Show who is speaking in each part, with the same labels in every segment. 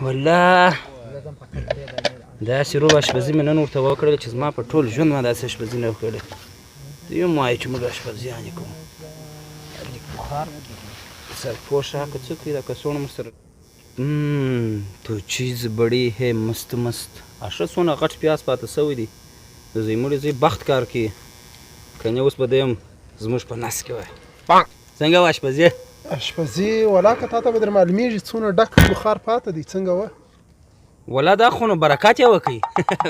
Speaker 1: والله داسې روب اشپزي مې نن ورته وکړله چې زما په ټول ژوند ما داسې اشپزي نه وکړې ته یو وایي چې موږ اشپزیانې کوو سرپوش که څه کوي دا کڅوړه مو سره تو چیز بڑی ہے مست مست اشره څونه غټ پیاز پاته سوی دی د زیموړي زی بخت کار کوي کنې اوس به دیم زموږ په نس کې وای څنګه وه اشپزي
Speaker 2: اشپزي ولا که تا ته به در معلومیږي څونه ډک بخار پاته دی څنګه وه
Speaker 1: ولا دا خو نو برکت یې وکړي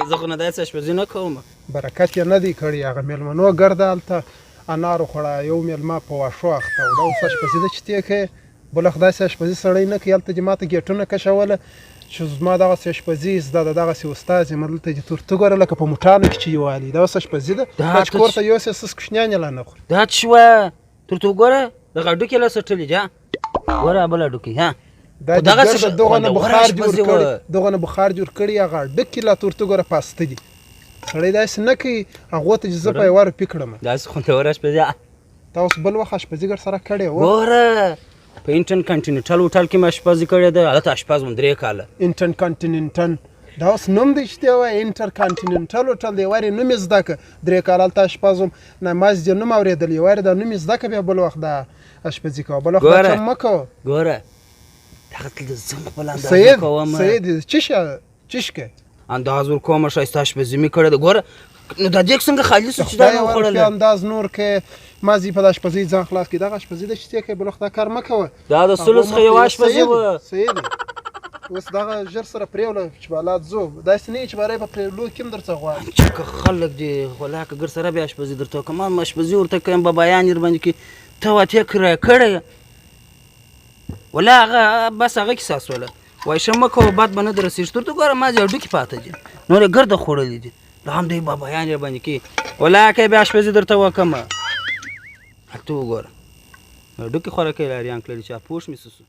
Speaker 1: زه خو نه داسې اشپزي نه کوم
Speaker 2: برکت یې نه دی کړی هغه مېلمنو ګرده هلته انار وخوړه یو مېلمه په واښو اخته و دا اوس اشپزي ده چې تی کوې بله خو داسې اشپزي سړی نه کوي هلته دې ما ته ګېټونه کشوله چې زما دغسې اشپزي زده ده دغسې استاد یم دلته دې تورته ګوره لکه په موټانو کې چې یې والي دا اوس اشپزي ده دا چې کور ته یوسې سس کوشنیان یې لا نه خوري
Speaker 1: دا څه شوه تورته وګوره دغه هډوکې لا سټلې جا ګوره بله هډوکې ها
Speaker 2: دا دغه نه بخار جوړ کړي هغه ډکې لا تورته ګوره پاسته دي سړی داسې نه کوي هغو ته چې زه په یوه روپۍ کړم
Speaker 1: داسې خوندوره اشپزي
Speaker 2: تا اوس بل وخت اشپزي ګر سره کړې وه
Speaker 1: ګوره په انټن کانټینټل هوټل کې مې اشپزي کړې ده هلته اشپز وم 3 کاله
Speaker 2: انټن کانټینټن دا اوس نوم دی چې دی وایي انټر کانټینټل هوټل دی وارې نوم یې زده که 3 کاله هلته اشپز وم نه ما دې نوم اورېدلی وارې دا نوم یې زده که بیا بل وخت دا اشپزي کوه بل وخت دا چم مه کوه
Speaker 1: ګوره دغه تل زه خپل اندازه کوم
Speaker 2: سید چشکه
Speaker 1: انداز ورکوم ښایسته اشپزي مې کړې ده ګوره نو دا دیګ څنګه خالي سو چې دا نه وخوړله
Speaker 2: انداز نور کې مازې په د اشپزۍ ځان خلاص کړي دغه اشپزي ده چې تی کوې بل وخت دا کار مه کوه
Speaker 1: دا د سلو څخه یوه اشپزي وه
Speaker 2: صحیح دی اوس دغه ژر سره پرېوله چې بالات ځو داسې نه وي چې بری په پرېولو کې هم درڅه غواړي
Speaker 1: چې که خلک دي ولاکه ګر سره بیا اشپزي درته وکړم ما اشپزي ورته کوم بابایان یې رباندې کې ته واتې کرایه کړی ولا هغه بس هغه کیسه سوله وایي ښه مه کوه بد به نه در رسېږي تورته ګوره ما دې هډوکي پاته دي نور یې ګرده خوړلي دي لا هم دوی بابایان یې رباندې کوي ولاکه بیا اشپزي درته وکړمه هلته وګوره هډوکي خوراکی لري انکلري چې پوښ مې څه سو